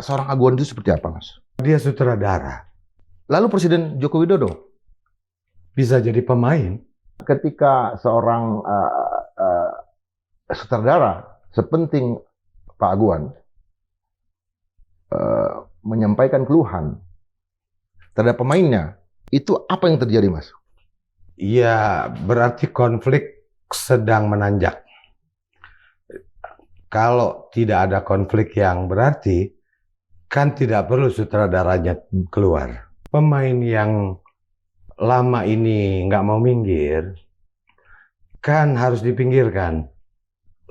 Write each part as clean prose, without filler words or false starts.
seorang Aguan itu seperti apa, Mas? Dia sutradara. Lalu Presiden Joko Widodo Bisa jadi pemain. ketika seorang sutradara sepenting Pak Aguan menyampaikan keluhan terhadap pemainnya, itu apa yang terjadi, Mas? Ya, berarti konflik sedang menanjak. Kalau tidak ada konflik yang berarti, kan tidak perlu sutradaranya keluar. Pemain yang lama ini nggak mau minggir, kan harus dipinggirkan.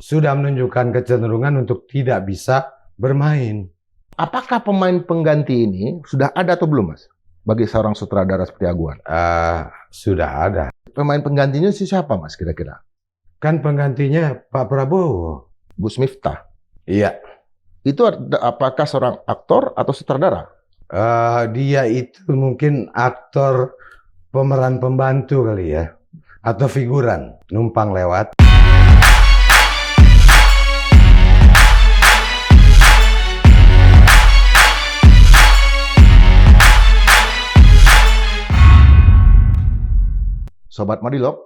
Sudah menunjukkan kecenderungan untuk tidak bisa bermain. Apakah pemain pengganti ini sudah ada atau belum, Mas? Bagi seorang sutradara seperti Aguan. Sudah ada. Pemain penggantinya siapa, Mas, kira-kira? Kan penggantinya Pak Prabowo. Gus Miftah. Iya. Itu apakah seorang aktor atau sutradara? Dia itu mungkin aktor pemeran pembantu kali ya. Atau figuran, numpang lewat. Sobat Madilog,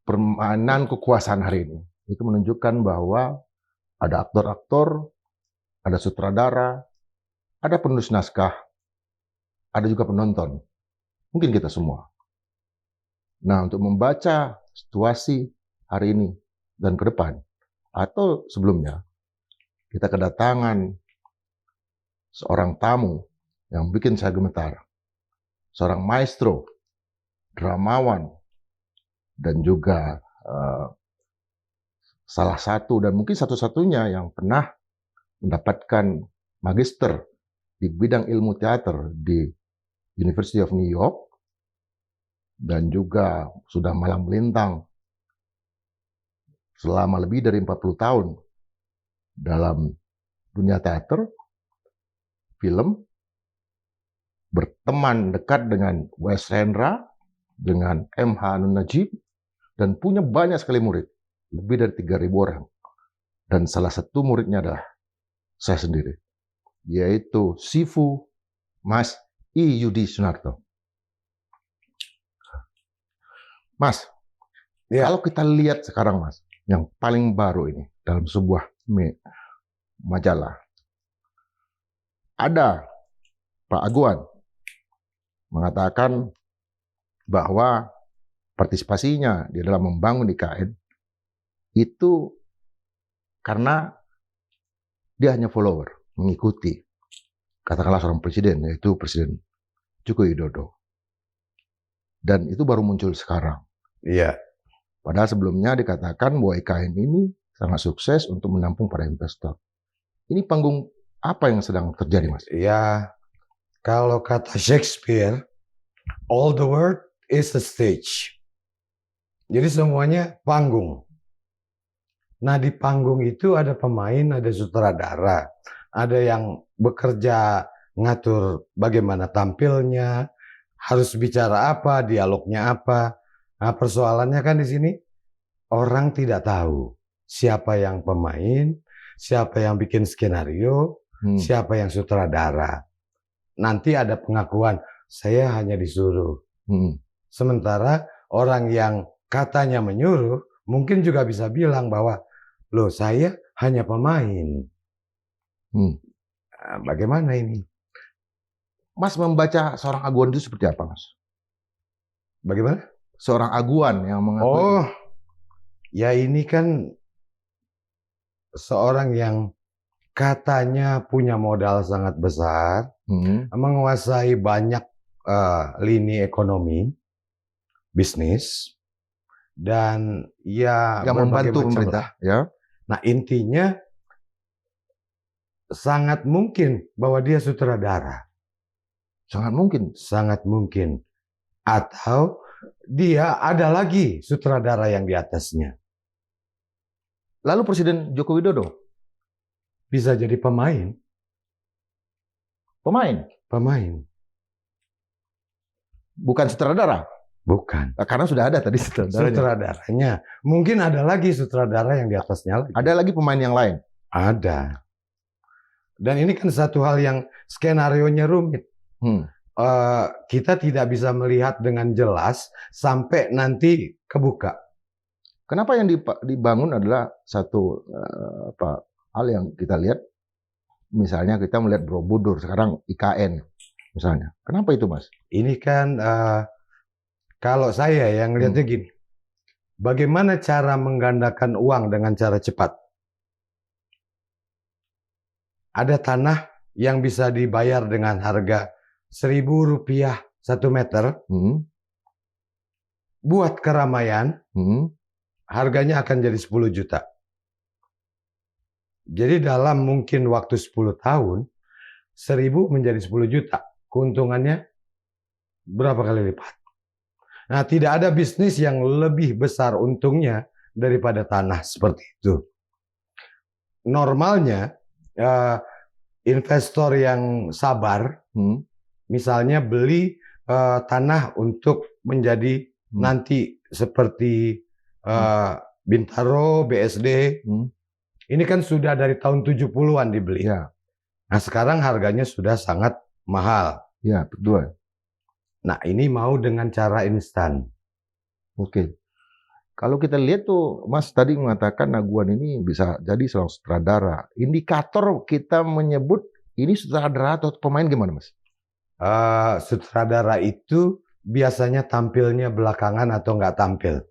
permainan kekuasaan hari ini itu menunjukkan bahwa ada aktor-aktor, ada sutradara, ada penulis naskah, ada juga penonton. Mungkin kita semua. Nah, untuk membaca situasi hari ini dan ke depan, atau sebelumnya, kita kedatangan seorang tamu yang bikin saya gemetar. Seorang maestro, dramawan, dan juga salah satu dan mungkin satu-satunya yang pernah mendapatkan magister di bidang ilmu teater di University of New York, dan juga sudah malang melintang selama lebih dari 40 tahun dalam dunia teater, film, berteman dekat dengan Wes Hendra, dengan M.H. Hanun Najib, dan punya banyak sekali murid, lebih dari 3.000 orang. Dan salah satu muridnya adalah saya sendiri, yaitu Sifu Mas I. Yudi Sunarto. Mas, ya. Kalau kita lihat sekarang, Mas, yang paling baru ini dalam sebuah majalah, ada Pak Aguan mengatakan bahwa partisipasinya di dalam membangun IKN itu karena dia hanya follower, mengikuti katakanlah seorang presiden, yaitu Presiden Joko Widodo. Dan itu baru muncul sekarang. Iya. Padahal sebelumnya dikatakan bahwa IKN ini sangat sukses untuk menampung para investor. Ini panggung apa yang sedang terjadi, Mas? Ya, kalau kata Shakespeare, all the world is a stage. Jadi semuanya panggung. Nah, di panggung itu ada pemain, ada sutradara, ada yang bekerja ngatur bagaimana tampilnya, harus bicara apa, dialognya apa. Nah, persoalannya kan di sini orang tidak tahu siapa yang pemain, siapa yang bikin skenario, siapa yang sutradara. Nanti ada pengakuan, saya hanya disuruh. Sementara orang yang katanya menyuruh mungkin juga bisa bilang bahwa loh, saya hanya pemain. Bagaimana ini? Mas membaca seorang Aguan itu seperti apa, Mas? Bagaimana? Seorang Aguan yang mengaku. Oh, ya ini kan seorang yang katanya punya modal sangat besar, menguasai banyak lini ekonomi, bisnis, dan ya yang membantu pemerintah. Ya. Nah, intinya sangat mungkin bahwa dia sutradara. Sangat mungkin. Sangat mungkin. Atau dia ada lagi sutradara yang di atasnya. Lalu Presiden Joko Widodo bisa jadi pemain. Pemain. Bukan sutradara? Bukan. Karena sudah ada tadi sutradaranya. Mungkin ada lagi sutradara yang di atasnya lagi. Ada lagi pemain yang lain? Ada. Dan ini kan satu hal yang skenarionya rumit. Kita tidak bisa melihat dengan jelas sampai nanti kebuka. Kenapa yang dibangun adalah satu hal yang kita lihat, misalnya kita melihat Borobudur, sekarang IKN misalnya. Kenapa itu, Mas? Ini kan kalau saya yang lihatnya gini, bagaimana cara menggandakan uang dengan cara cepat? Ada tanah yang bisa dibayar dengan harga Rp1.000 1 meter, buat keramaian, harganya akan jadi 10 juta. Jadi dalam mungkin waktu 10 tahun, 1.000 menjadi 10 juta. Keuntungannya berapa kali lipat? Nah, tidak ada bisnis yang lebih besar untungnya daripada tanah seperti itu. Normalnya, investor yang sabar, misalnya beli tanah untuk menjadi nanti seperti Bintaro, BSD, ini kan sudah dari tahun 70-an dibeli. Ya. Nah, sekarang harganya sudah sangat mahal. Ya, betul. Nah, ini mau dengan cara instan. Oke. Kalau kita lihat tuh, Mas tadi mengatakan Naguan ini bisa jadi seorang sutradara. Indikator kita menyebut ini sutradara atau pemain gimana, Mas? Sutradara itu biasanya tampilnya belakangan atau nggak tampil.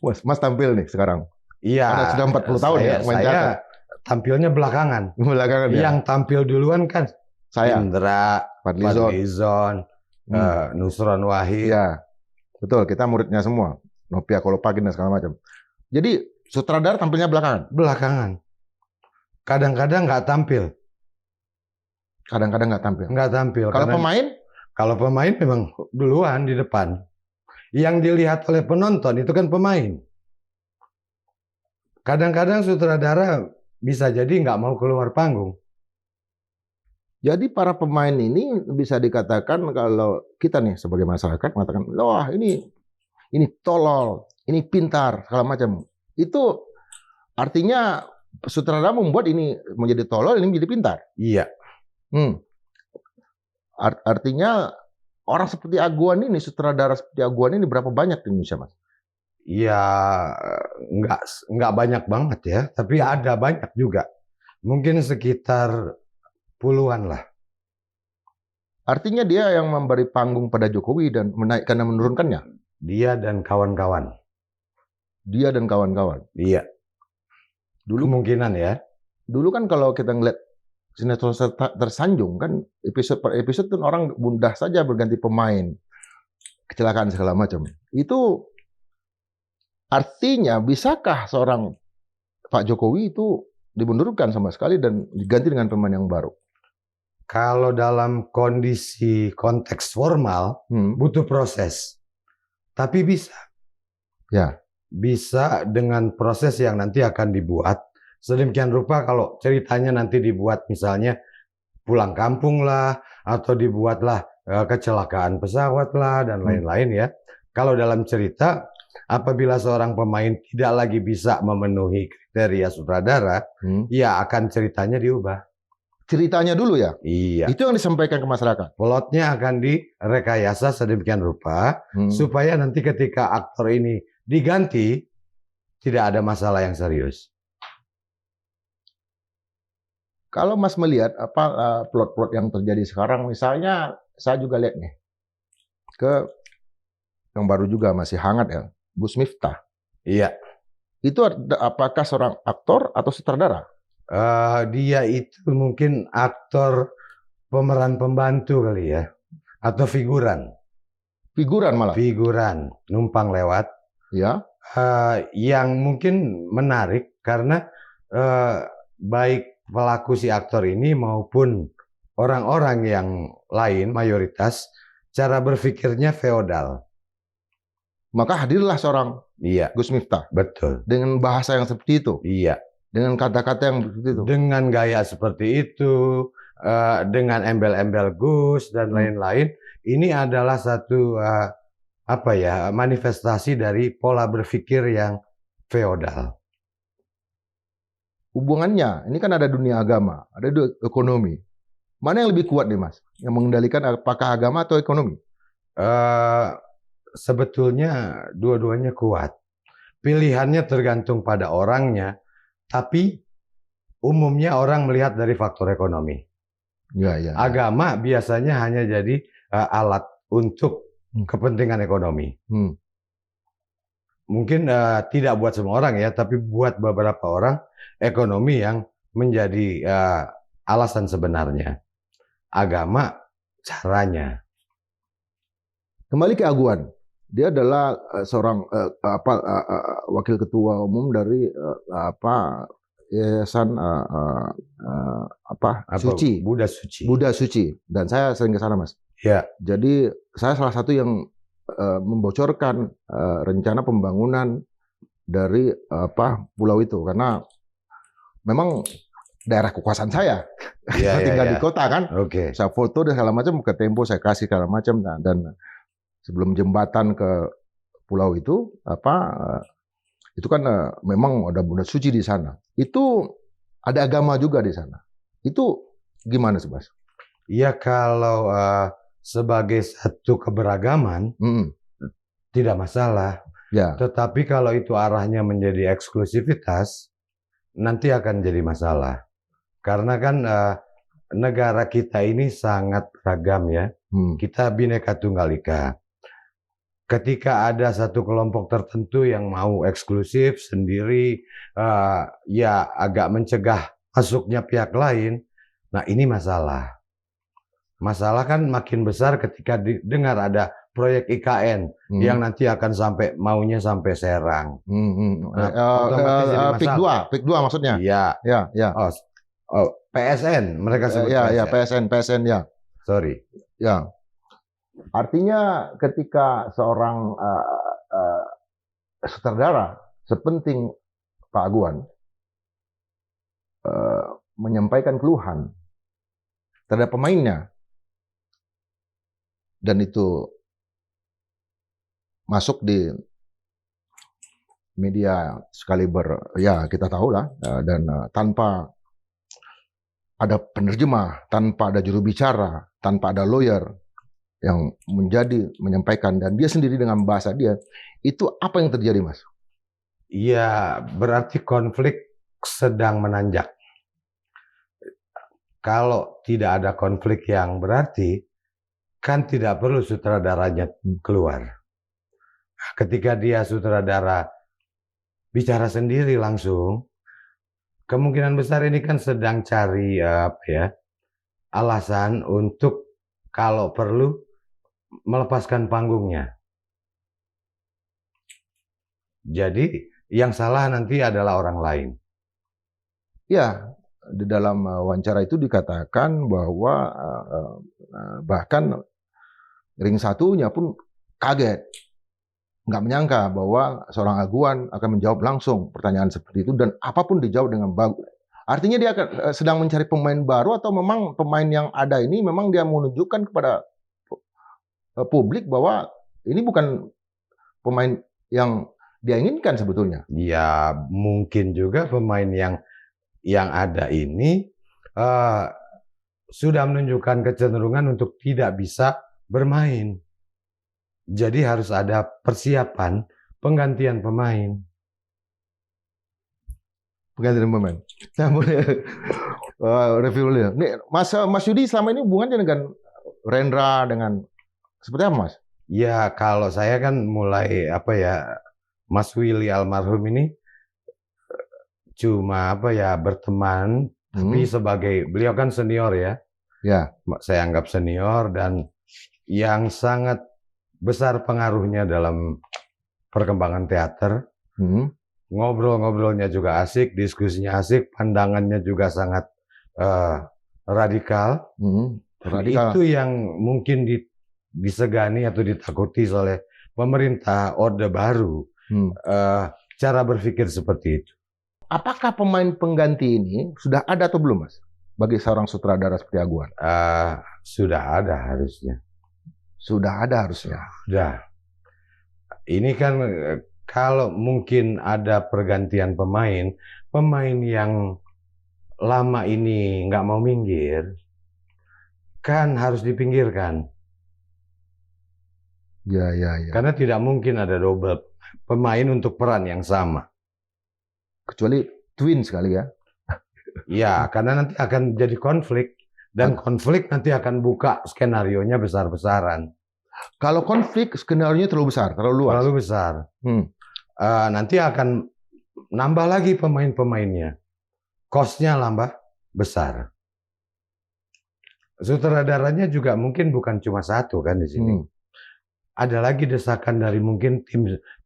Mas tampil nih sekarang. Iya. Anda sudah 40 tahun ya main saya teater. tampilnya belakangan. Belakangan ya. Yang tampil duluan kan Saya, Indra, Fadlizon, Fadlizon, Nusron Wahid. Iya, betul. Kita muridnya semua. Nopia Kolopagin dan segala macam. Jadi sutradara tampilnya belakangan. Belakangan. Kadang-kadang nggak tampil. Kadang-kadang nggak tampil. Nggak tampil. Kalau pemain? Kalau pemain memang duluan di depan. Yang dilihat oleh penonton itu kan pemain. Kadang-kadang sutradara bisa jadi nggak mau keluar panggung. Jadi para pemain ini bisa dikatakan kalau kita nih sebagai masyarakat mengatakan, wah ini tolol, ini pintar, segala macam. Itu artinya sutradara membuat ini menjadi tolol, ini menjadi pintar. Iya. Artinya orang seperti Aguan ini, sutradara seperti Aguan ini berapa banyak di Indonesia, Mas? Ya nggak banyak banget ya, tapi ada banyak juga. Mungkin sekitar puluhan lah. Artinya dia yang memberi panggung pada Jokowi dan menaikkan dan menurunkannya? Dia dan kawan-kawan. Dia dan kawan-kawan? Iya. Dulu kemungkinan ya. Dulu kan kalau kita ngeliat sinetron tersanjung kan episode per episode tuh orang mudah saja berganti pemain, kecelakaan segala macam. Itu artinya bisakah seorang Pak Jokowi itu dimundurkan sama sekali dan diganti dengan pemain yang baru? Kalau dalam kondisi konteks formal butuh proses, tapi bisa. Ya, bisa dengan proses yang nanti akan dibuat. Sedemikian rupa kalau ceritanya nanti dibuat misalnya pulang kampung lah, atau dibuatlah kecelakaan pesawat lah, dan lain-lain ya. Kalau dalam cerita, apabila seorang pemain tidak lagi bisa memenuhi kriteria sutradara, ya akan ceritanya diubah. Ceritanya dulu ya? Iya. Itu yang disampaikan ke masyarakat? Plotnya akan direkayasa sedemikian rupa, supaya nanti ketika aktor ini diganti, tidak ada masalah yang serius. Kalau Mas melihat plot-plot yang terjadi sekarang, misalnya saya juga lihat nih ke yang baru juga masih hangat ya, Gus Miftah. Iya. Itu apakah seorang aktor atau sutradara? Dia itu mungkin aktor pemeran pembantu kali ya, atau figuran. Figuran malah. Figuran, numpang lewat. Ya. Yang mungkin menarik karena baik pelaku si aktor ini maupun orang-orang yang lain mayoritas cara berpikirnya feodal. Maka hadirlah seorang Gus Miftah. Betul. Dengan bahasa yang seperti itu. Iya. Dengan kata-kata yang seperti itu. Dengan gaya seperti itu, dengan embel-embel Gus dan lain-lain. Ini adalah satu manifestasi dari pola berpikir yang feodal. hubungannya, ini kan ada dunia agama, ada ekonomi. Mana yang lebih kuat nih Mas? Yang mengendalikan apakah agama atau ekonomi? Sebetulnya dua-duanya kuat. Pilihannya tergantung pada orangnya, tapi umumnya orang melihat dari faktor ekonomi. Ya. Agama biasanya hanya jadi alat untuk kepentingan ekonomi. Mungkin tidak buat semua orang ya, tapi buat beberapa orang ekonomi yang menjadi alasan sebenarnya. Agama caranya. Kembali ke Aguan, dia adalah seorang wakil ketua umum dari yayasan Suci, Buddha Suci, dan saya sering ke sana Mas. Ya. Jadi saya salah satu yang membocorkan rencana pembangunan dari pulau itu, karena memang daerah kekuasaan saya. Saya tinggal di kota kan. Saya foto dan segala macam, ke Tempo saya kasih segala macam, dan sebelum jembatan ke pulau itu itu kan memang ada Buddha Suci di sana. Itu ada agama juga di sana. Itu gimana sih Mas? Ya kalau sebagai satu keberagaman tidak masalah. Ya. Tetapi kalau itu arahnya menjadi eksklusivitas, nanti akan jadi masalah. Karena kan negara kita ini sangat ragam ya. Kita Bhinneka Tunggal Ika. Ketika ada satu kelompok tertentu yang mau eksklusif sendiri, ya agak mencegah masuknya pihak lain. Nah ini masalah. Masalah kan makin besar ketika dengar ada proyek IKN yang nanti akan maunya sampai Serang. PIK 2 maksudnya? Iya. Ya. PSN mereka sebut. Ya, PSN ya. Sorry. Ya. Artinya ketika seorang sutradara sepenting Pak Aguan menyampaikan keluhan terhadap pemainnya, dan itu masuk di media sekaliber, ya kita tahu lah, dan tanpa ada penerjemah, tanpa ada juru bicara, tanpa ada lawyer yang menyampaikan, dan dia sendiri dengan bahasa dia, itu apa yang terjadi Mas? Iya, berarti konflik sedang menanjak. Kalau tidak ada konflik yang berarti, kan tidak perlu sutradaranya keluar. Ketika dia sutradara bicara sendiri langsung, kemungkinan besar ini kan sedang cari alasan untuk kalau perlu melepaskan panggungnya. Jadi yang salah nanti adalah orang lain. Ya, di dalam wawancara itu dikatakan bahwa bahkan ring satunya pun kaget, nggak menyangka bahwa seorang Aguan akan menjawab langsung pertanyaan seperti itu, dan apapun dijawab dengan bagus. Artinya dia sedang mencari pemain baru, atau memang pemain yang ada ini memang dia menunjukkan kepada publik bahwa ini bukan pemain yang dia inginkan sebetulnya. Ya mungkin juga pemain yang ada ini sudah menunjukkan kecenderungan untuk tidak bisa bermain. Jadi harus ada persiapan penggantian pemain. Penggantian pemain. Saya boleh review dulu ya. Nih, Mas Yudi selama ini hubungannya dengan Rendra, dengan seperti apa Mas? Ya kalau saya kan mulai Mas Willy almarhum ini cuma berteman, tapi sebagai beliau kan senior ya. Ya. Saya anggap senior, dan yang sangat besar pengaruhnya dalam perkembangan teater. Ngobrol-ngobrolnya juga asik, diskusinya asik, pandangannya juga sangat radikal. Itu yang mungkin disegani atau ditakuti oleh pemerintah Orde Baru. Cara berpikir seperti itu. Apakah pemain pengganti ini sudah ada atau belum Mas? Bagi seorang sutradara seperti Aguan? Sudah ada harusnya. Sudah ada harusnya? Sudah. Ini kan kalau mungkin ada pergantian pemain yang lama ini nggak mau minggir, kan harus dipinggirkan. Ya. Karena tidak mungkin ada double pemain untuk peran yang sama. Kecuali twin sekali ya. Ya, karena nanti akan jadi konflik. Dan konflik nanti akan buka skenarionya besar-besaran. Kalau konflik skenario-nya terlalu besar, terlalu luas. Terlalu besar. Nanti akan nambah lagi pemain-pemainnya. Cost-nya nambah besar. Sutradaranya juga mungkin bukan cuma satu kan di sini. Ada lagi desakan dari mungkin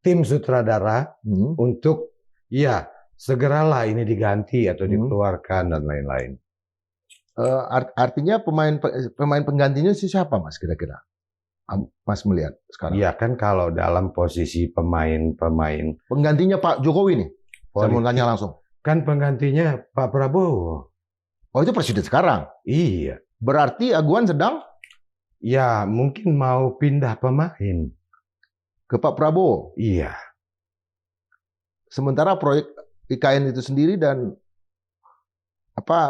tim sutradara untuk ya segeralah ini diganti atau dikeluarkan dan lain-lain. Artinya pemain penggantinya siapa Mas kira-kira? Mas melihat sekarang. Iya kan kalau dalam posisi pemain penggantinya Pak Jokowi nih. Saya mau tanya langsung. Kan penggantinya Pak Prabowo. Oh itu presiden sekarang. Iya. Berarti Aguan sedang? Ya mungkin mau pindah pemain ke Pak Prabowo. Iya. Sementara proyek IKN itu sendiri dan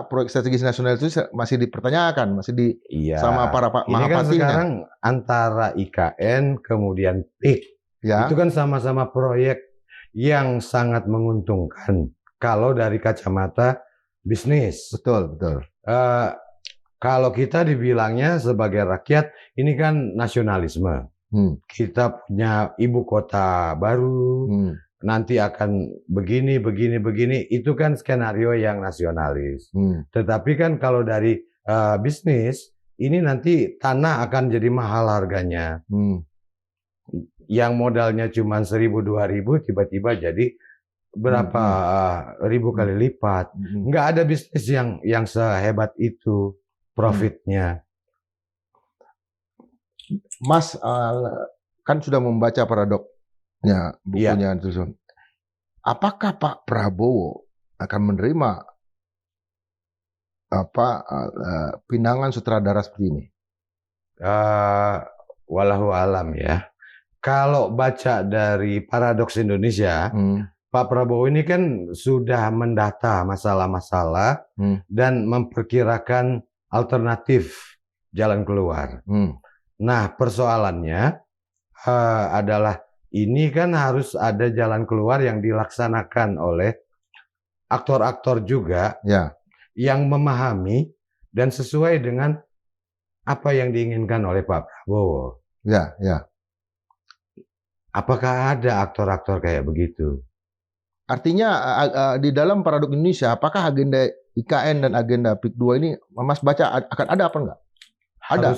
proyek strategis nasional itu masih dipertanyakan, masih sama para Pak Mahapatinya. Ini kan sekarang antara IKN kemudian PIK. Ya. Itu kan sama-sama proyek yang sangat menguntungkan kalau dari kacamata bisnis. Betul. Kalau kita dibilangnya sebagai rakyat, ini kan nasionalisme. Kita punya ibu kota baru, nanti akan begini. Itu kan skenario yang nasionalis. Tetapi kan kalau dari bisnis, ini nanti tanah akan jadi mahal harganya. Yang modalnya cuma 1.000-2.000, tiba-tiba jadi berapa ribu kali lipat. Nggak ada bisnis yang sehebat itu profitnya. Mas kan sudah membaca paradoknya bukunya Susun. Apakah Pak Prabowo akan menerima pinangan sutradara seperti ini? Wallahu alam ya. Kalau baca dari Paradoks Indonesia, Pak Prabowo ini kan sudah mendata masalah-masalah dan memperkirakan alternatif jalan keluar. Nah, persoalannya adalah ini kan harus ada jalan keluar yang dilaksanakan oleh aktor-aktor juga yang memahami dan sesuai dengan apa yang diinginkan oleh Pak Prabowo. Ya. Apakah ada aktor-aktor kayak begitu? Artinya di dalam Paradoks Indonesia, apakah agenda IKN dan agenda PIK 2 ini Mas baca akan ada apa enggak? Ada?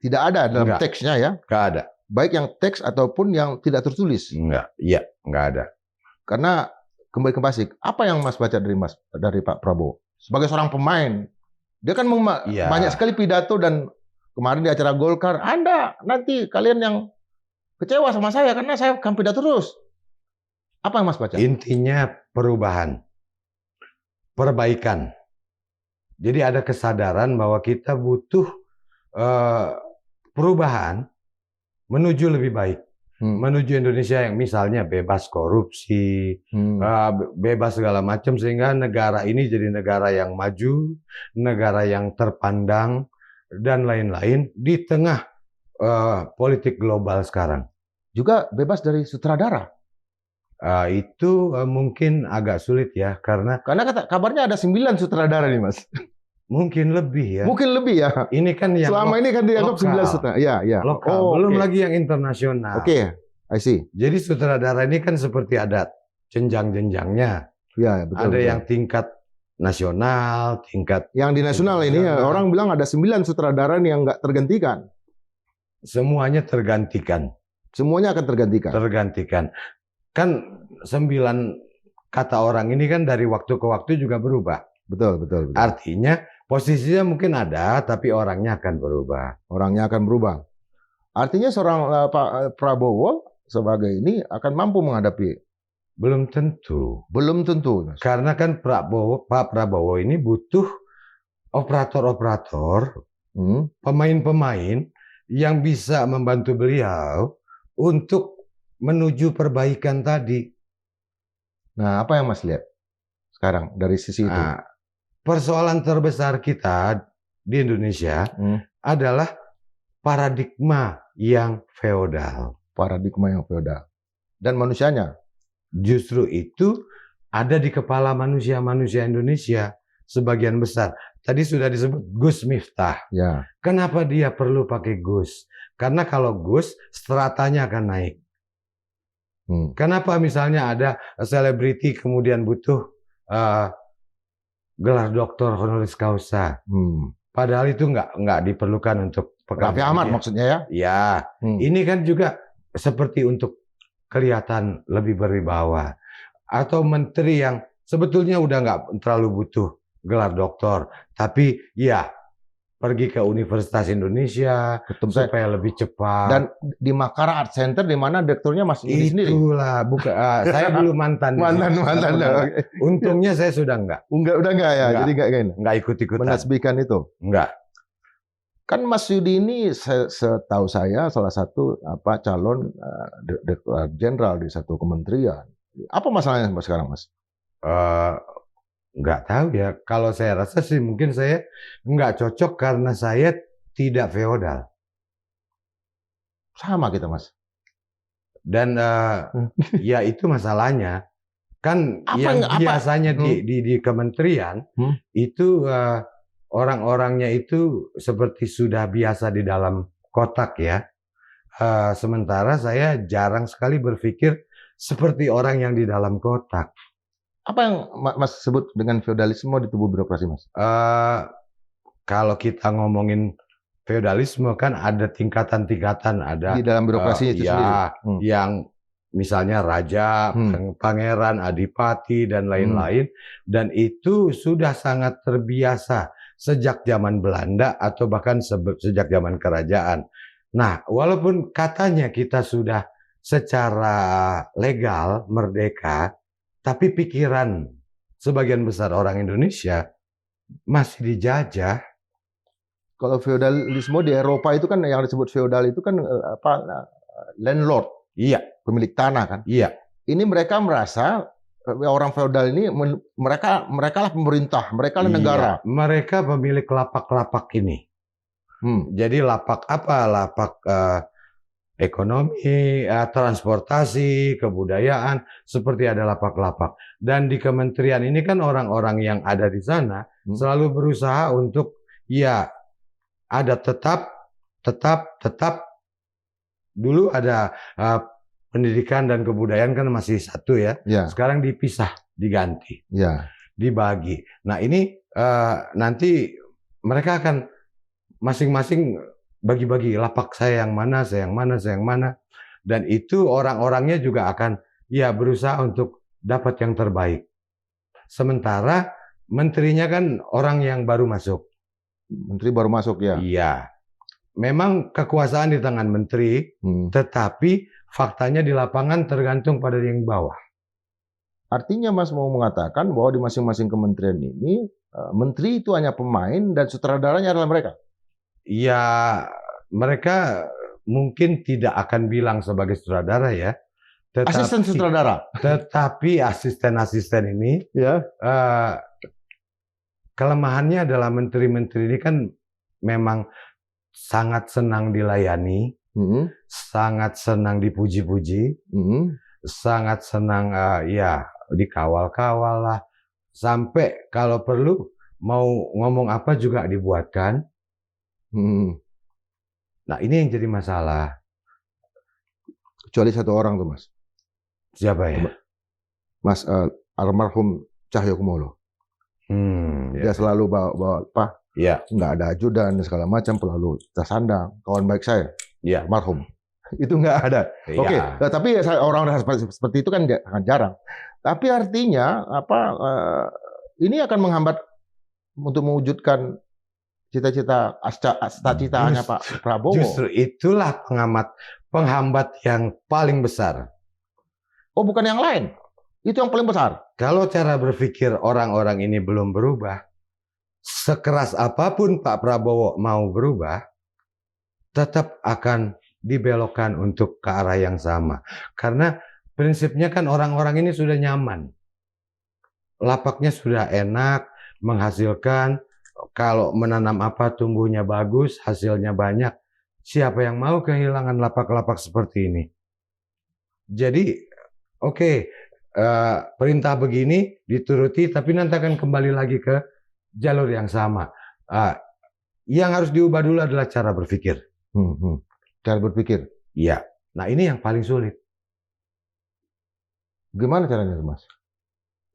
Tidak ada dalam teksnya ya? Enggak ada. Baik yang teks ataupun yang tidak tertulis? Enggak ada. Karena kembali ke basic, apa yang Mas baca dari Pak Prabowo? Sebagai seorang pemain, dia kan banyak sekali pidato dan kemarin di acara Golkar, Anda nanti kalian yang kecewa sama saya karena saya akan pidato terus. Apa yang Mas baca? Intinya perubahan, perbaikan. Jadi ada kesadaran bahwa kita butuh perubahan menuju lebih baik, menuju Indonesia yang misalnya bebas korupsi, bebas segala macam sehingga negara ini jadi negara yang maju, negara yang terpandang dan lain-lain di tengah politik global sekarang. Juga bebas dari sutradara. Itu mungkin agak sulit ya karena kabarnya ada 9 sutradara nih Mas. Mungkin lebih ya. Mungkin lebih ya. Ini kan yang selama ini kan dianggap 9 sutradara. Ya. Lokal. Belum lagi yang internasional. Oke, I see. Jadi sutradara ini kan seperti ada jenjang-jenjangnya. Ya, betul. Ada yang tingkat nasional, tingkat yang di nasional ini orang bilang ada 9 sutradara yang nggak tergantikan. Semuanya tergantikan. Semuanya akan tergantikan. Tergantikan. Kan 9 kata orang ini kan dari waktu ke waktu juga berubah. Betul. Artinya posisinya mungkin ada, tapi orangnya akan berubah. Orangnya akan berubah. Artinya seorang Pak Prabowo sebagai ini akan mampu menghadapi. Belum tentu. Mas. Karena kan Pak Prabowo ini butuh operator-operator, pemain-pemain yang bisa membantu beliau untuk menuju perbaikan tadi. Nah, apa yang Mas lihat sekarang dari sisi itu? persoalan terbesar kita di Indonesia adalah paradigma yang feodal. Paradigma yang feodal. Dan manusianya. Justru itu ada di kepala manusia-manusia Indonesia sebagian besar. Tadi sudah disebut Gus Miftah. Ya. Kenapa dia perlu pakai Gus? Karena kalau Gus, stratanya akan naik. Kenapa misalnya ada selebriti kemudian butuh gelar doktor honoris causa? Padahal itu nggak diperlukan untuk Raffi Ahmad maksudnya ya? Ya, ini kan juga seperti untuk kelihatan lebih berwibawa. Atau menteri yang sebetulnya udah nggak terlalu butuh gelar doktor, tapi ya pergi ke Universitas Indonesia supaya lebih cepat. Dan di Makara Art Center di mana direkturnya Mas Yudi sendiri. Itulah, saya belum mantan. mantan. Untungnya saya sudah enggak. Udah enggak ya. Jadi enggak ikut-ikutan. Menasbihkan itu. Enggak. Kan Mas Yudi ini setahu saya salah satu calon direktur jenderal di satu kementerian. Apa masalahnya sekarang, Mas? Nggak tahu ya. Kalau saya rasa sih mungkin saya nggak cocok karena saya tidak feodal. Sama kita, Mas. Dan ya itu masalahnya. Kan biasanya di kementerian itu orang-orangnya itu seperti sudah biasa di dalam kotak ya. Sementara saya jarang sekali berpikir seperti orang yang di dalam kotak. Apa yang Mas sebut dengan feodalisme di tubuh birokrasi, Mas? Kalau kita ngomongin feodalisme kan ada tingkatan-tingkatan, ada di dalam birokrasinya itu sendiri. Yang misalnya raja, pangeran, adipati dan lain-lain, dan itu sudah sangat terbiasa sejak zaman Belanda atau bahkan sejak zaman kerajaan. Nah, walaupun katanya kita sudah secara legal merdeka, tapi pikiran sebagian besar orang Indonesia masih dijajah. Kalau feodalisme di Eropa itu kan yang disebut feodal itu kan landlord. Iya. Pemilik tanah kan. Iya. Ini mereka merasa orang feodal ini mereka lah pemerintah, mereka lah negara. Mereka pemilik lapak-lapak ini. Jadi lapak apa? Lapak ekonomi, transportasi, kebudayaan, seperti ada lapak-lapak. Dan di kementerian ini kan orang-orang yang ada di sana selalu berusaha untuk ada tetap dulu ada pendidikan dan kebudayaan kan masih satu ya. Sekarang dipisah, diganti, dibagi. Nah ini nanti mereka akan masing-masing bagi-bagi lapak saya yang mana, dan itu orang-orangnya juga akan berusaha untuk dapat yang terbaik. Sementara menterinya kan orang yang baru masuk. Menteri baru masuk ya? Iya. Memang kekuasaan di tangan menteri, tetapi faktanya di lapangan tergantung pada yang bawah. Artinya Mas mau mengatakan bahwa di masing-masing kementerian ini, menteri itu hanya pemain dan sutradaranya adalah mereka? Ya, mereka mungkin tidak akan bilang sebagai sutradara ya. Asisten sutradara. Tetapi asisten-asisten ini, kelemahannya adalah menteri-menteri ini kan memang sangat senang dilayani, sangat senang dipuji-puji, sangat senang dikawal-kawal lah. Sampai kalau perlu mau ngomong apa juga dibuatkan. Nah ini yang jadi masalah. Kecuali satu orang tuh Mas. Siapa ya? Mas almarhum Cahyokumolo. Dia selalu bawa apa? Nggak ada ajudan segala macam, selalu tersandang. Kawan baik saya, almarhum. Itu nggak ada. Oke. Tapi orang seperti itu kan sangat jarang. Tapi artinya ini akan menghambat untuk mewujudkan cita-citanya Pak Prabowo. Justru itulah penghambat yang paling besar. Oh, bukan yang lain. Itu yang paling besar. Kalau cara berpikir orang-orang ini belum berubah, sekeras apapun Pak Prabowo mau berubah, tetap akan dibelokkan untuk ke arah yang sama. Karena prinsipnya kan orang-orang ini sudah nyaman. Lapaknya sudah enak, menghasilkan, kalau menanam apa tumbuhnya bagus, hasilnya banyak. Siapa yang mau kehilangan lapak-lapak seperti ini? Jadi, oke, perintah begini dituruti, tapi nanti akan kembali lagi ke jalur yang sama. Yang harus diubah dulu adalah cara berpikir. Cara berpikir. Iya. Nah, ini yang paling sulit. Gimana caranya, Mas?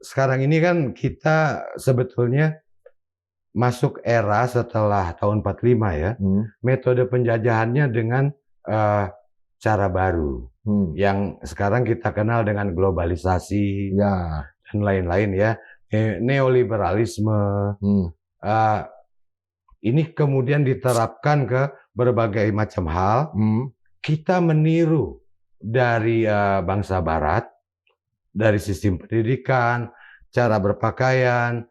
Sekarang ini kan kita sebetulnya masuk era setelah tahun 45 ya. Metode penjajahannya dengan cara baru. Yang sekarang kita kenal dengan globalisasi Ya. dan lain-lain ya. Neoliberalisme. Ini kemudian diterapkan ke berbagai macam hal. Kita meniru dari bangsa Barat, dari sistem pendidikan, cara berpakaian,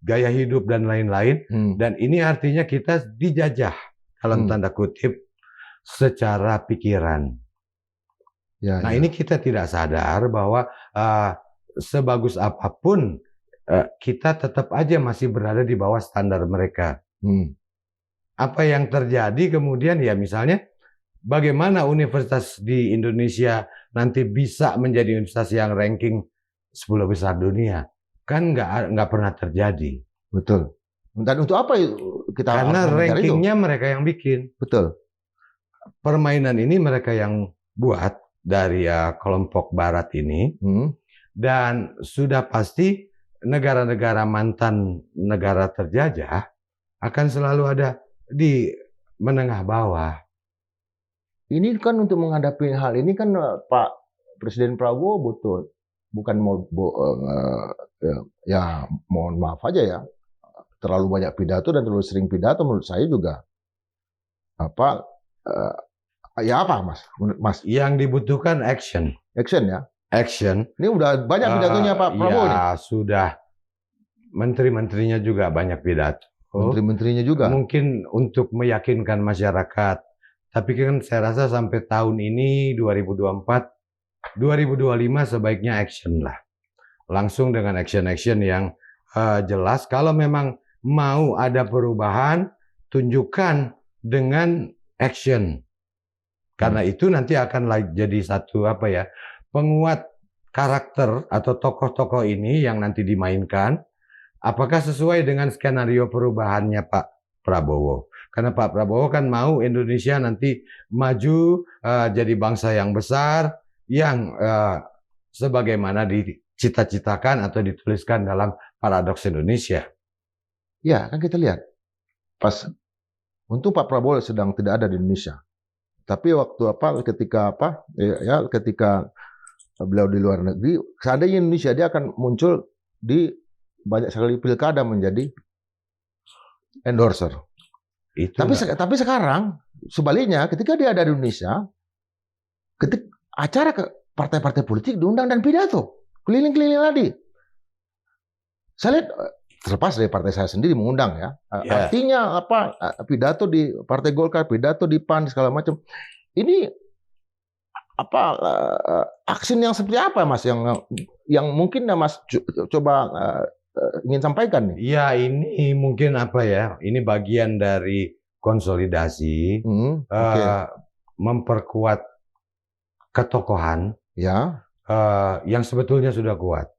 gaya hidup dan lain-lain. Dan ini artinya kita dijajah dalam tanda kutip secara pikiran. Nah, ini kita tidak sadar bahwa sebagus apapun kita tetap aja masih berada di bawah standar mereka. Apa yang terjadi kemudian ya misalnya bagaimana universitas di Indonesia nanti bisa menjadi universitas yang ranking 10 besar dunia? Kan nggak pernah terjadi. Betul. Dan untuk apa kita? Karena rankingnya mereka yang bikin. Betul. Permainan ini mereka yang buat dari kelompok Barat ini. Dan sudah pasti negara-negara mantan negara terjajah akan selalu ada di menengah bawah. Ini kan untuk menghadapi hal ini kan Pak Presiden Prabowo bukan mau ya mohon maaf aja ya, terlalu banyak pidato dan terlalu sering pidato menurut saya juga ya apa Mas? Yang dibutuhkan action ya. Action. Ini udah banyak pidatonya Pak Prabowo nih. Ya sudah, menteri-menterinya juga banyak pidato. Menteri-menterinya juga. Mungkin untuk meyakinkan masyarakat. Tapi kan saya rasa sampai tahun ini 2024, 2025 sebaiknya action lah. Langsung dengan action-action yang jelas. Kalau memang mau ada perubahan, tunjukkan dengan action. Karena itu nanti akan jadi satu penguat karakter atau tokoh-tokoh ini yang nanti dimainkan. Apakah sesuai dengan skenario perubahannya Pak Prabowo? Karena Pak Prabowo kan mau Indonesia nanti maju jadi bangsa yang besar yang sebagaimana dicita-citakan atau dituliskan dalam Paradoks Indonesia. Ya, kan kita lihat pas untuk Pak Prabowo sedang tidak ada di Indonesia. Tapi waktu ketika beliau di luar negeri, seandainya Indonesia dia akan muncul di banyak sekali pilkada menjadi endorser. Tapi sekarang sebaliknya ketika dia ada di Indonesia, acara ke partai-partai politik diundang dan pidato keliling-keliling lagi. Saya lihat terlepas dari partai saya sendiri mengundang ya. Artinya pidato di Partai Golkar, pidato di PAN segala macam. Ini aksi yang seperti apa Mas yang mungkin Mas coba ingin sampaikan nih? Ya ini mungkin ini bagian dari konsolidasi, memperkuat ketokohan yang sebetulnya sudah kuat.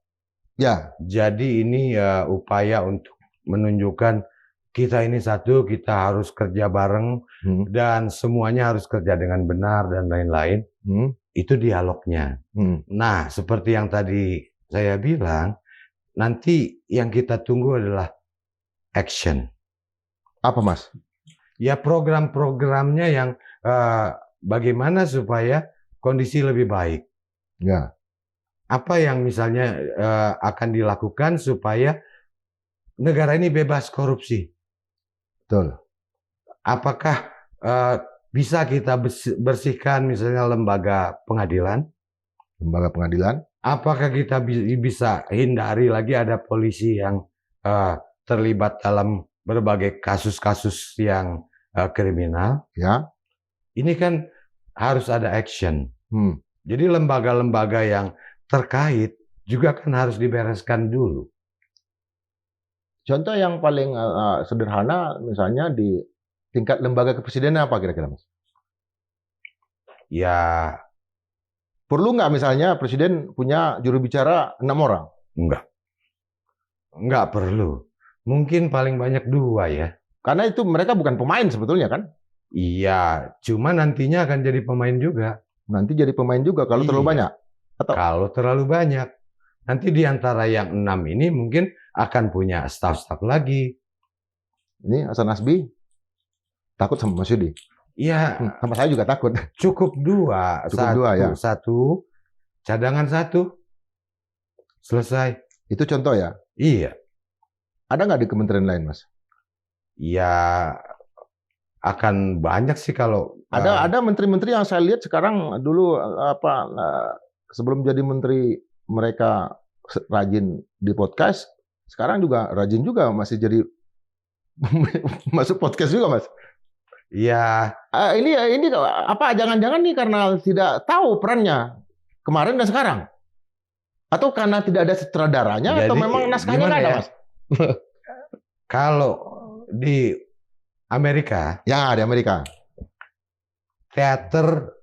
Ya. Jadi ini upaya untuk menunjukkan kita ini satu, kita harus kerja bareng dan semuanya harus kerja dengan benar dan lain-lain. Itu dialognya. Nah, seperti yang tadi saya bilang, nanti yang kita tunggu adalah action. Apa Mas? Ya program-programnya yang bagaimana supaya kondisi lebih baik. Ya. Apa yang misalnya akan dilakukan supaya negara ini bebas korupsi? Betul. Apakah bisa kita bersihkan misalnya lembaga pengadilan? Lembaga pengadilan? Apakah kita bisa hindari lagi ada polisi yang terlibat dalam berbagai kasus-kasus yang kriminal? Ya. Ini kan harus ada action. Jadi lembaga-lembaga yang terkait juga kan harus dibereskan dulu. Contoh yang paling sederhana, misalnya di tingkat lembaga kepresidenan apa kira-kira, Mas? Ya, Perlu nggak misalnya presiden punya juru bicara 6 orang? enggak perlu. Mungkin paling banyak 2 ya. Karena itu mereka bukan pemain sebetulnya kan? Iya, cuma nantinya akan jadi pemain juga. Nanti jadi pemain juga kalau terlalu Iya. banyak. Atau Kalau terlalu banyak. Nanti di antara yang 6 ini mungkin akan punya staff-staff lagi. ini Hasan Nasbi takut sama Mas Yudi. Iya, Sama saya juga takut. cukup 2. Cukup 2 ya. Satu, cadangan 1. Selesai. Itu contoh ya. Iya. Ada nggak di kementerian lain, Mas? Ya, akan banyak sih kalau Ada menteri-menteri yang saya lihat sekarang dulu sebelum jadi menteri mereka rajin di podcast, sekarang juga rajin juga masih jadi masuk podcast juga, Mas. ya Ini apa jangan-jangan nih karena tidak tahu perannya kemarin dan sekarang? Atau karena tidak ada sutradaranya atau Jadi, memang naskahnya nggak gimana ada, ya? Mas? Kalau di Amerika, Ya, di Amerika. teater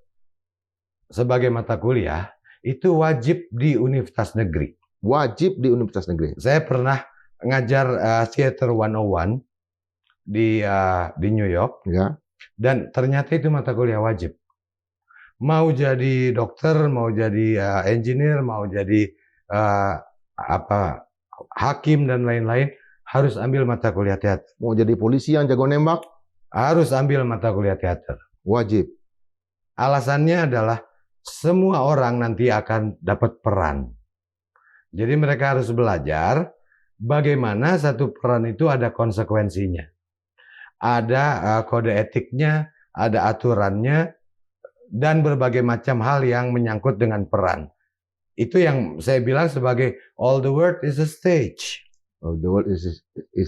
sebagai mata kuliah itu wajib di universitas negeri. Wajib di universitas negeri. Saya pernah ngajar Theater 101 di New York, Ya. dan ternyata itu mata kuliah wajib. Mau jadi dokter, mau jadi engineer, mau jadi hakim dan lain-lain, harus ambil mata kuliah teater. Mau jadi polisi yang jago nembak, Harus ambil mata kuliah teater. wajib. Alasannya adalah semua orang nanti akan dapat peran. Jadi mereka harus belajar bagaimana satu peran itu ada konsekuensinya. Ada kode etiknya, ada aturannya, dan berbagai macam hal yang menyangkut dengan peran. Itu yang saya bilang sebagai all the world is a stage. Oh, the world is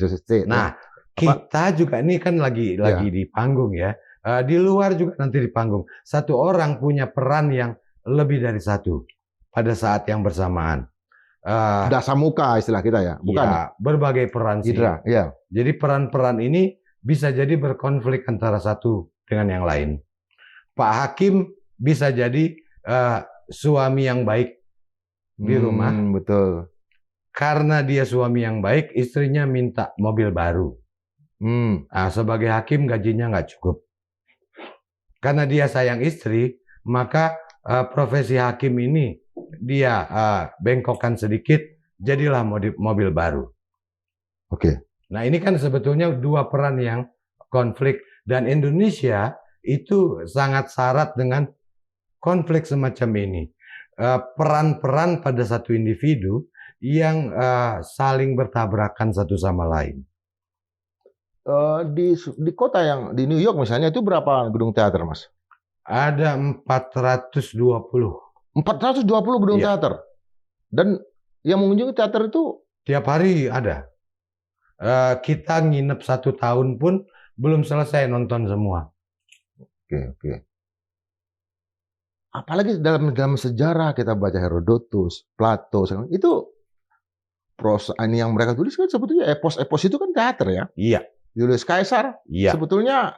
a stage. Nah, kita juga ini kan lagi di panggung ya. Di luar juga nanti di panggung. Satu orang punya peran yang lebih dari satu pada saat yang bersamaan. Dasar muka istilah kita ya, bukan? Ya, berbagai peran sih. Hidra, ya. Jadi peran-peran ini bisa jadi berkonflik antara satu dengan yang lain. Pak Hakim bisa jadi suami yang baik di rumah. Betul. Karena dia suami yang baik, istrinya minta mobil baru. Nah, sebagai hakim gajinya nggak cukup. Karena dia sayang istri, maka profesi hakim ini dia bengkokkan sedikit, jadilah mobil baru. Oke. Nah, ini kan sebetulnya 2 peran yang konflik, dan Indonesia itu sangat syarat dengan konflik semacam ini. Peran-peran pada satu individu yang saling bertabrakan satu sama lain. Di kota yang di New York misalnya itu berapa gedung teater, Mas? Ada 420. 420 gedung teater. Dan yang mengunjungi teater itu tiap hari ada. Kita nginep 1 tahun pun belum selesai nonton semua. Oke. Apalagi dalam sejarah kita baca Herodotus, Plato, itu ini yang mereka tulis kan sebetulnya epos itu kan teater ya. Iya. Julius Caesar sebetulnya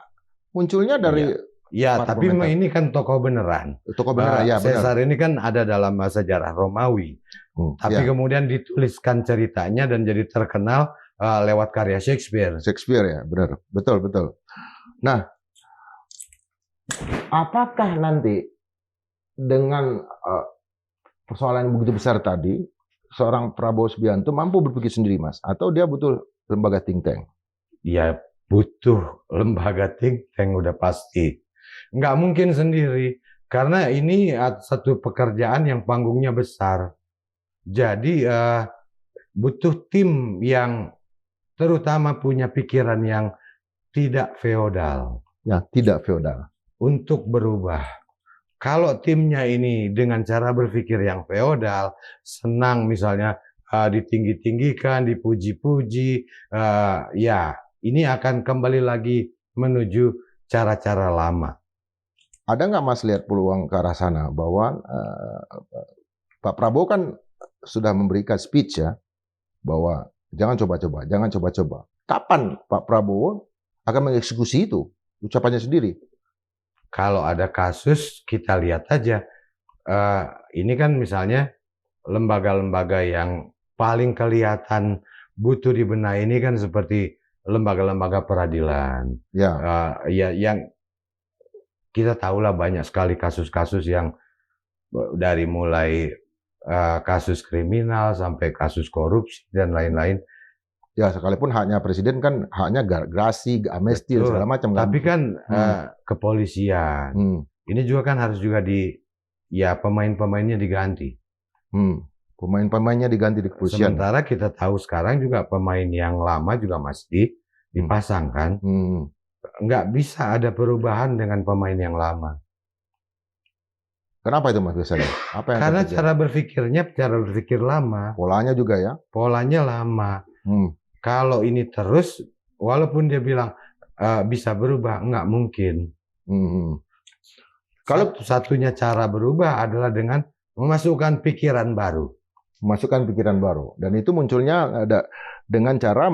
munculnya dari tapi ini kan tokoh beneran. Tokoh beneran, ya benar. Caesar ini kan ada dalam sejarah Romawi. Tapi kemudian dituliskan ceritanya dan jadi terkenal lewat karya Shakespeare. Shakespeare ya, benar. Betul. Nah, apakah nanti dengan persoalan yang begitu besar tadi, seorang Prabowo Subianto mampu berpikir sendiri, Mas? Atau dia butuh lembaga think tank? Ya, butuh lembaga think tank udah pasti. Nggak mungkin sendiri, karena ini satu pekerjaan yang panggungnya besar. Jadi butuh tim yang terutama punya pikiran yang tidak feodal. Ya, tidak feodal. Untuk berubah. Kalau timnya ini dengan cara berpikir yang feodal, senang misalnya ditinggi-tinggikan, dipuji-puji, ini akan kembali lagi menuju cara-cara lama. Ada nggak Mas lihat peluang ke arah sana bahwa Pak Prabowo kan sudah memberikan speech ya bahwa Jangan coba-coba, jangan coba-coba. Kapan Pak Prabowo akan mengeksekusi itu? Ucapannya sendiri. Kalau ada kasus, kita lihat aja. Ini kan misalnya lembaga-lembaga yang paling kelihatan butuh dibenahi ini kan seperti lembaga-lembaga peradilan. Ya, Ya, yang kita tahulah banyak sekali kasus-kasus yang dari mulai kasus kriminal sampai kasus korupsi dan lain-lain. ya sekalipun haknya presiden kan haknya gerasi, amnesti dan Betul. segala macam kan. Tapi kan kepolisian. Ini juga kan harus juga ya pemain-pemainnya diganti. Pemain-pemainnya diganti di kepolisian. Sementara kita tahu sekarang juga pemain yang lama juga masih dipasang kan. Nggak bisa ada perubahan dengan pemain yang lama. Kenapa itu Mas biasanya? Apa yang Karena terjadi? cara berpikir lama. Polanya juga ya? Polanya lama. Kalau ini terus, walaupun dia bilang bisa berubah, nggak mungkin. Kalau satunya cara berubah adalah dengan memasukkan pikiran baru. Memasukkan pikiran baru. Dan itu munculnya dengan cara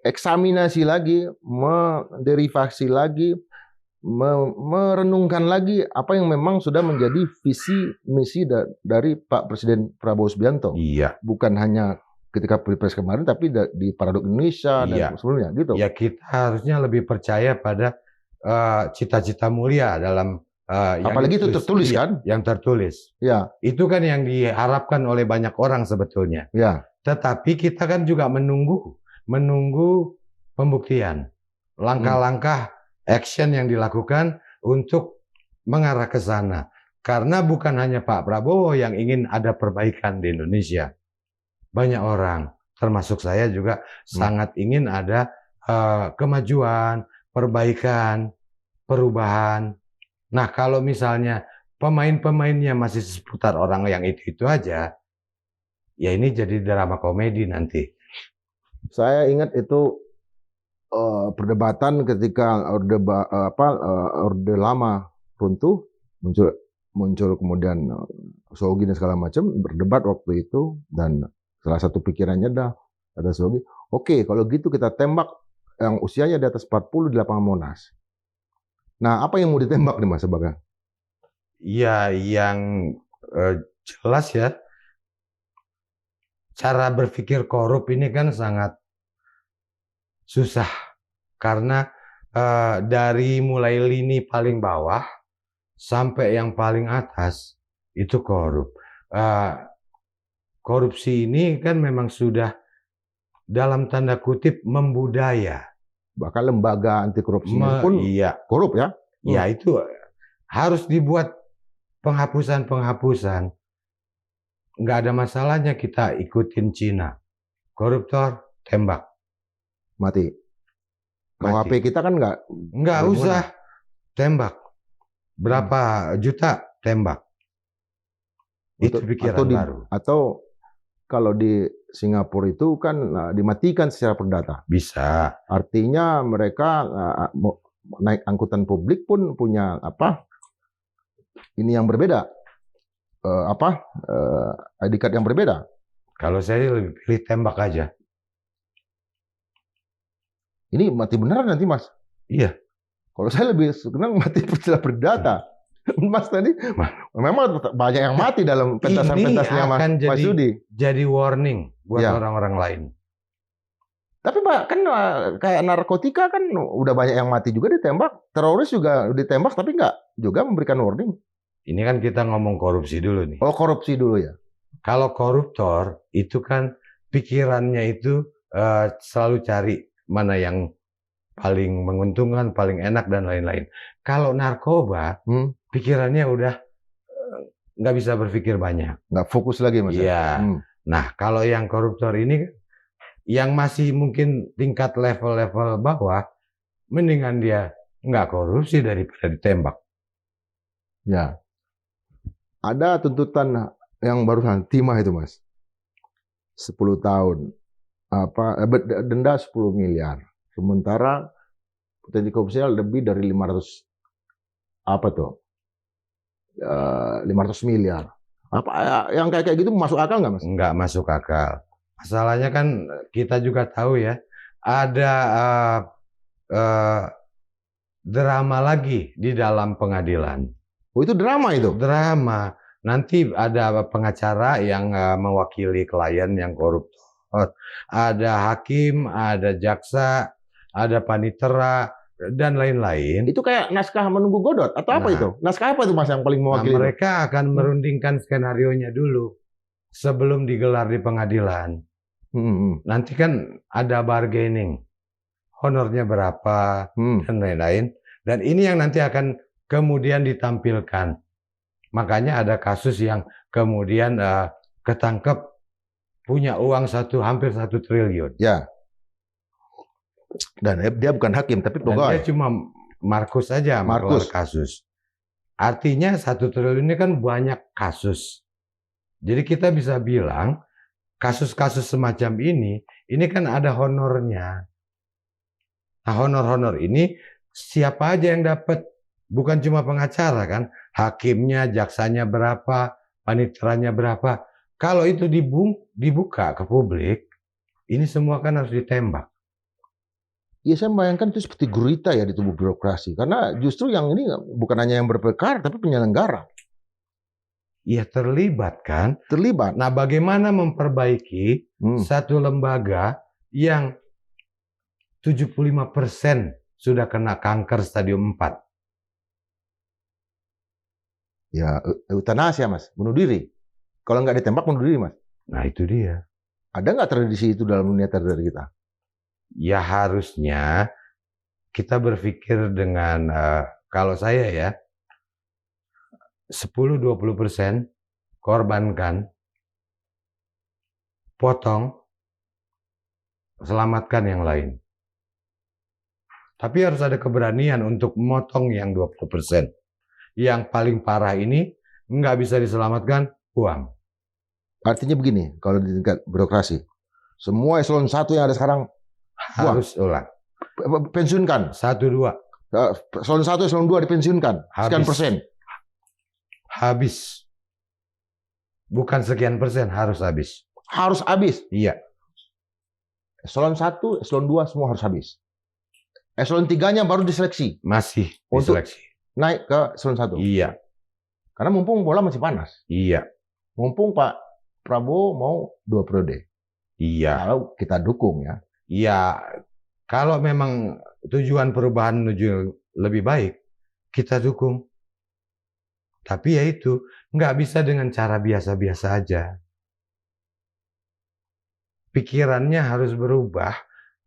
eksaminasi lagi, menderivasi lagi, merenungkan lagi apa yang memang sudah menjadi visi misi dari Pak Presiden Prabowo Subianto. Iya. Bukan hanya ketika Pilpres kemarin, tapi di Paradok Indonesia dan sebelumnya gitu. Ya, kita harusnya lebih percaya pada cita-cita mulia dalam apalagi itu tertulis kan? Yang tertulis. Ya. Itu kan yang diharapkan oleh banyak orang sebetulnya. Ya. Tetapi kita kan juga menunggu pembuktian, langkah-langkah action yang dilakukan untuk mengarah ke sana. Karena bukan hanya Pak Prabowo yang ingin ada perbaikan di Indonesia. Banyak orang, termasuk saya juga sangat ingin ada kemajuan, perbaikan, perubahan. Nah, kalau misalnya pemain-pemainnya masih seputar orang yang itu aja, ya ini jadi drama komedi nanti. Saya ingat itu perdebatan ketika orde lama runtuh, muncul kemudian Sogi dan segala macam berdebat waktu itu, dan salah satu pikirannya ada Sogi, oke, kalau gitu kita tembak yang usianya di atas 40 di lapangan Monas. Nah, apa yang mau ditembak nih Mas Baga? Ya, yang jelas ya, cara berpikir korup ini kan sangat susah. Karena dari mulai lini paling bawah sampai yang paling atas itu korup. Korupsi ini kan memang sudah dalam tanda kutip membudaya. Bahkan lembaga anti korupsi pun korup ya? Ya, itu harus dibuat penghapusan. Nggak ada masalahnya kita ikutin Cina. Koruptor, tembak. Mati. KUHP kita kan nggak usah tembak. Berapa juta tembak. Itu pikiran baru. Atau kalau di Singapura itu kan dimatikan secara perdata. Bisa. Artinya mereka naik angkutan publik pun punya ini yang berbeda. ID card yang berbeda. Kalau saya lebih pilih tembak aja. Ini mati beneran nanti Mas? Iya. Kalau saya lebih senang mati secara perdata. Mas tadi memang banyak yang mati dalam pentasan-pentasnya Mas Yudi. Jadi warning buat orang-orang lain. Tapi Pak, kan kayak narkotika kan udah banyak yang mati juga ditembak. Teroris juga ditembak tapi nggak juga memberikan warning. Ini kan kita ngomong korupsi dulu nih. Oh, korupsi dulu ya. Kalau koruptor itu kan pikirannya itu selalu cari mana yang paling menguntungkan, paling enak dan lain-lain. Kalau narkoba, pikirannya udah nggak bisa berpikir banyak. Nggak fokus lagi Mas. Iya. Nah, kalau yang koruptor ini yang masih mungkin tingkat level-level bawah, mendingan dia nggak korupsi daripada ditembak. Ya. Ada tuntutan yang barusan timah itu Mas. 10 tahun. Denda 10 miliar. Sementara potensi korupsinya lebih dari 500 miliar. Apa yang kayak gitu masuk akal nggak Mas? Nggak masuk akal. Masalahnya kan kita juga tahu ya, ada eh, drama lagi di dalam pengadilan. Oh, itu drama itu? Drama. Nanti ada pengacara yang mewakili klien yang koruptor. Ada hakim, ada jaksa, ada panitera, dan lain-lain. Itu kayak naskah menunggu Godot atau apa Nah. itu? Naskah apa itu Mas yang paling Nah, mewakili itu? mereka akan merundingkan skenarionya dulu sebelum digelar di pengadilan. Nanti kan ada bargaining, honornya berapa, dan lain-lain. Dan ini yang nanti akan kemudian ditampilkan. Makanya ada kasus yang kemudian ketangkep punya uang hampir 1 triliun. Ya. Dan dia bukan hakim tapi Dan pegawai. dia cuma Markus saja mengeluarkan kasus. Artinya 1 triliun ini kan banyak kasus. Jadi kita bisa bilang kasus-kasus semacam ini kan ada honornya. Nah, honor-honor ini siapa aja yang dapat? Bukan cuma pengacara kan, hakimnya, jaksanya berapa, paniteranya berapa. Kalau itu dibuka ke publik, ini semua kan harus ditembak. Ya saya bayangkan itu seperti gurita ya di tubuh birokrasi. Karena justru yang ini bukan hanya yang berperkara tapi penyelenggara. Ya terlibat kan? Terlibat. Nah, bagaimana memperbaiki satu lembaga yang 75% sudah kena kanker stadium 4? Ya, euthanasia Mas, bunuh diri. Kalau nggak ditembak bunuh diri Mas. Nah itu dia. Ada nggak tradisi itu dalam dunia dari kita? Ya harusnya kita berpikir dengan, kalau saya ya, 10-20% korbankan, potong, selamatkan yang lain. Tapi harus ada keberanian untuk memotong yang 20%. Yang paling parah ini nggak bisa diselamatkan, buang. Artinya begini, kalau di tingkat birokrasi, semua eselon 1 yang ada sekarang harus ulang. Pensiunkan. 1-2. Eselon 1, eselon 2 dipensiunkan. Sekian persen. Habis. Bukan sekian persen, harus habis. Harus habis? Iya. Eselon 1, eselon 2 semua harus habis. Eselon 3-nya baru diseleksi. Masih diseleksi. Untuk naik ke eselon 1. Iya. Karena mumpung bola masih panas. Iya. Mumpung Pak Prabowo mau 2 periode. Iya. Kalau kita dukung ya. Iya. Kalau memang tujuan perubahan menuju lebih baik, kita dukung. Tapi ya itu, nggak bisa dengan cara biasa-biasa aja. Pikirannya harus berubah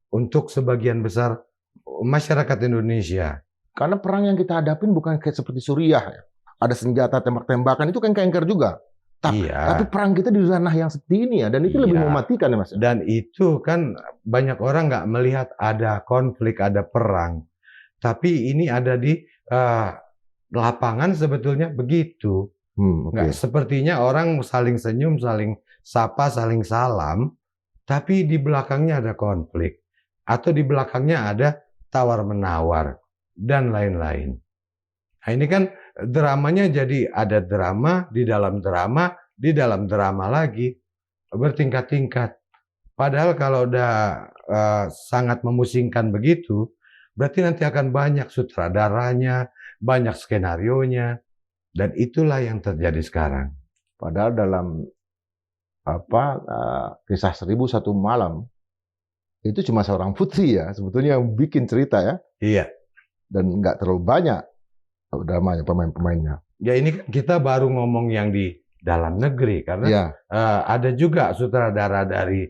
untuk sebagian besar masyarakat Indonesia. Karena perang yang kita hadapin bukan kayak seperti Suriah ya. Ada senjata tembak-tembakan, itu kan kengker juga. Tapi perang kita di ranah yang seperti ini ya, dan itu lebih mematikan ya Mas. Dan itu kan banyak orang nggak melihat ada konflik, ada perang. Tapi ini ada di lapangan sebetulnya begitu. Nggak sepertinya orang saling senyum, saling sapa, saling salam, tapi di belakangnya ada konflik. Atau di belakangnya ada tawar-menawar, dan lain-lain. Nah ini kan dramanya jadi ada drama, di dalam drama lagi, bertingkat-tingkat. Padahal kalau udah sangat memusingkan begitu, berarti nanti akan banyak sutradaranya, banyak skenarionya, dan itulah yang terjadi sekarang. Padahal dalam kisah 1001 malam, itu cuma seorang putri ya, sebetulnya yang bikin cerita ya. Iya. Dan nggak terlalu banyak dramanya, pemain-pemainnya. Ya ini kan kita baru ngomong yang di dalam negeri, karena ada juga sutradara dari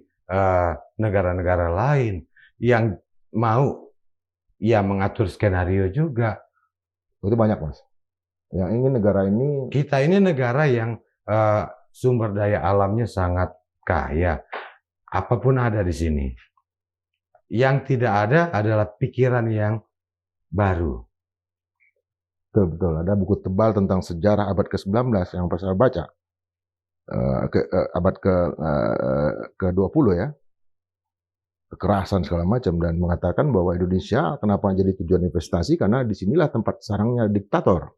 negara-negara lain yang mau mengatur skenario juga. Itu banyak Mas. Yang ingin negara ini... Kita ini negara yang sumber daya alamnya sangat kaya. Apapun ada di sini. Yang tidak ada adalah pikiran yang baru. Betul. Ada buku tebal tentang sejarah abad ke-19 yang saya baca. Abad ke-20 ya. Kekerasan segala macam. Dan mengatakan bahwa Indonesia kenapa jadi tujuan investasi, karena disinilah tempat sarangnya diktator.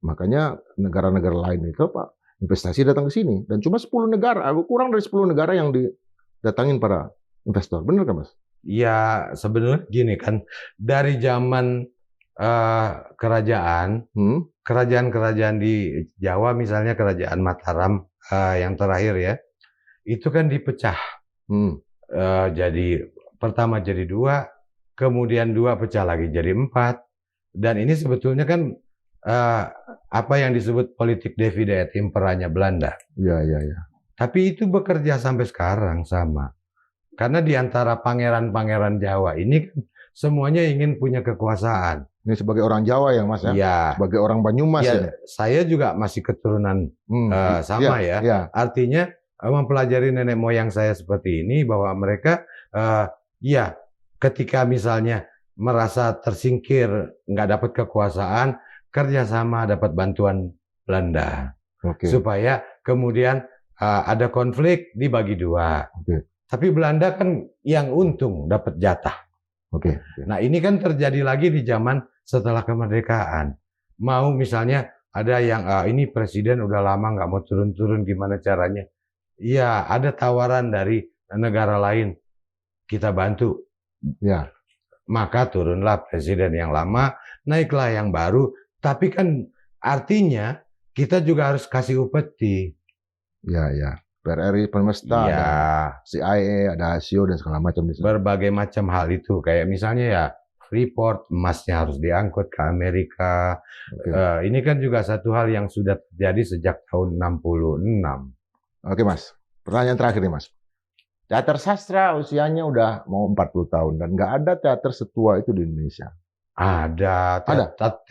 Makanya negara-negara lain itu investasi datang ke sini. Dan cuma 10 negara, kurang dari 10 negara yang datangin para investor. Benar kan, Mas? Ya sebenarnya gini kan, dari zaman kerajaan di Jawa misalnya kerajaan Mataram yang terakhir ya, itu kan dipecah. Jadi pertama jadi 2, kemudian 2 pecah lagi jadi 4. Dan ini sebetulnya kan apa yang disebut politik divide et imperanya Belanda. Iya. Tapi itu bekerja sampai sekarang sama. Karena di antara pangeran-pangeran Jawa ini kan semuanya ingin punya kekuasaan. Ini sebagai orang Jawa ya, Mas ya? Iya. Sebagai orang Banyumas ya? Saya juga masih keturunan sama ya. Artinya mempelajari nenek moyang saya seperti ini bahwa mereka ketika misalnya merasa tersingkir, nggak dapat kekuasaan, kerjasama dapat bantuan Belanda. Supaya kemudian ada konflik dibagi 2. Tapi Belanda kan yang untung dapat jatah. Nah ini kan terjadi lagi di zaman setelah kemerdekaan. Mau misalnya ada yang ini presiden udah lama nggak mau turun-turun, gimana caranya? Iya, ada tawaran dari negara lain, kita bantu. Ya. Maka turunlah presiden yang lama, naiklah yang baru. Tapi kan artinya kita juga harus kasih upeti. Ya. PRRI, Permesta, ada CIA, ada ASIO dan segala macam. Berbagai macam hal itu. Kayak misalnya ya Freeport, emasnya harus diangkut ke Amerika. Ini kan juga satu hal yang sudah terjadi sejak tahun 66. Oke Mas, pertanyaan terakhir nih Mas. Teater sastra usianya udah mau 40 tahun dan nggak ada teater setua itu di Indonesia. Ada.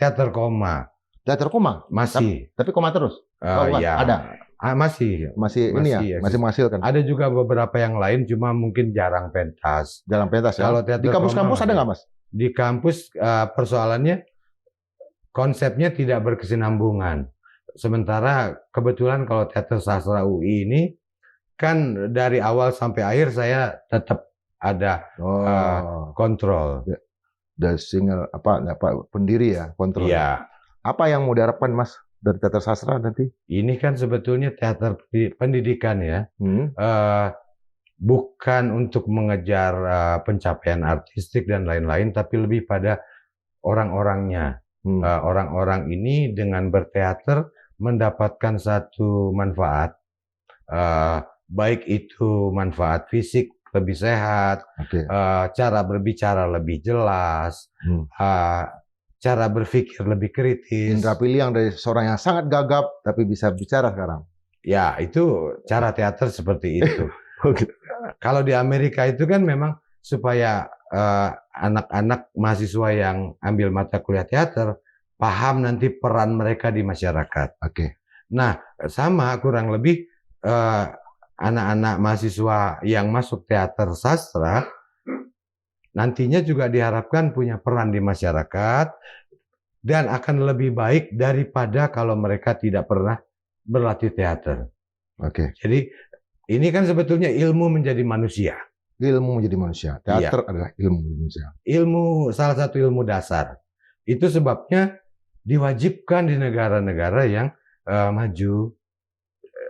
Teater koma. Teater koma? Masih. Tapi koma terus? Iya. Ada? Masih ini ya? Masih menghasilkan? Ada juga beberapa yang lain, cuma mungkin jarang pentas. Jarang pentas ya? Kalau teater di kampus-kampus ada nggak Mas? Di kampus persoalannya konsepnya tidak berkesinambungan. Sementara kebetulan kalau teater sastra UI ini kan dari awal sampai akhir saya tetap ada kontrol. The single pendiri ya, kontrol. Iya. Apa yang mau diharapkan Mas dari teater sastra nanti? Ini kan sebetulnya teater pendidikan ya. Bukan untuk mengejar pencapaian artistik dan lain-lain, tapi lebih pada orang-orangnya. Orang-orang ini dengan berteater mendapatkan satu manfaat, baik itu manfaat fisik lebih sehat, cara berbicara lebih jelas, cara berpikir lebih kritis. Indra Piliang dari seorang yang sangat gagap tapi bisa bicara sekarang. Ya, itu cara teater seperti itu. Kalau di Amerika itu kan memang supaya anak-anak mahasiswa yang ambil mata kuliah teater paham nanti peran mereka di masyarakat. Nah, sama kurang lebih anak-anak mahasiswa yang masuk teater sastra nantinya juga diharapkan punya peran di masyarakat dan akan lebih baik daripada kalau mereka tidak pernah berlatih teater. Jadi ini kan sebetulnya ilmu menjadi manusia. Ilmu menjadi manusia. Teater adalah ilmu menjadi manusia. Ilmu, salah satu ilmu dasar. Itu sebabnya diwajibkan di negara-negara yang maju.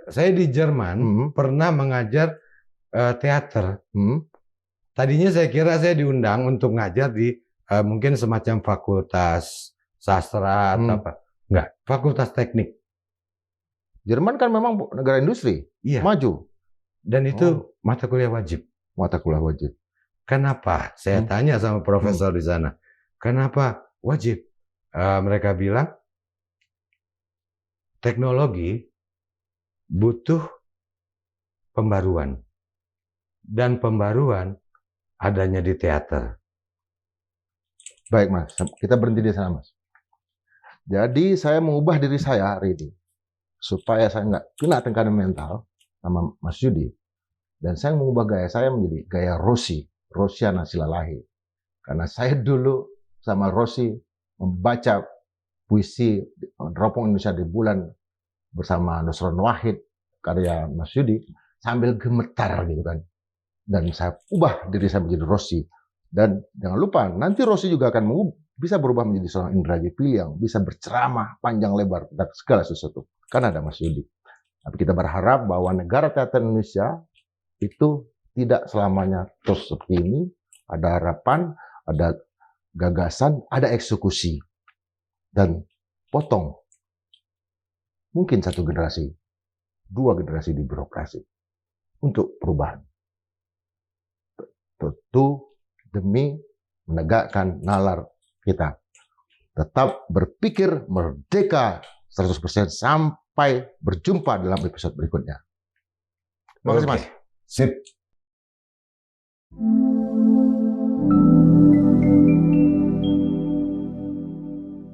Saya di Jerman pernah mengajar teater. Tadinya saya kira saya diundang untuk ngajar di mungkin semacam fakultas sastra atau apa. Enggak, fakultas teknik. Jerman kan memang negara industri, maju. Dan itu mata kuliah wajib. Mata kuliah wajib. Kenapa? Saya tanya sama profesor di sana. Kenapa wajib? Mereka bilang teknologi butuh pembaruan. Dan pembaruan adanya di teater. Baik Mas, kita berhenti di sana Mas. Jadi saya mengubah diri saya hari ini supaya saya nggak kena tekanan mental sama Mas Yudi. Dan saya mengubah gaya saya menjadi gaya Rosiana Silalahi. Karena saya dulu sama Rosi membaca puisi Teropong Indonesia di Bulan bersama Nusron Wahid, karya Mas Yudi, sambil gemetar gitu kan. Dan saya ubah diri saya menjadi Rosi. Dan jangan lupa, nanti Rosi juga akan bisa berubah menjadi seorang Indra Piliang, bisa berceramah panjang lebar tentang segala sesuatu. Karena ada Mas Yudi. Tapi kita berharap bahwa negara teater Indonesia itu tidak selamanya terus seperti ini. Ada harapan, ada gagasan, ada eksekusi. Dan potong. Mungkin 1 generasi, 2 generasi di birokrasi untuk perubahan. Tentu demi menegakkan nalar kita. Tetap berpikir merdeka 100% sampai berjumpa dalam episode berikutnya. Terima kasih, Mas. Sip.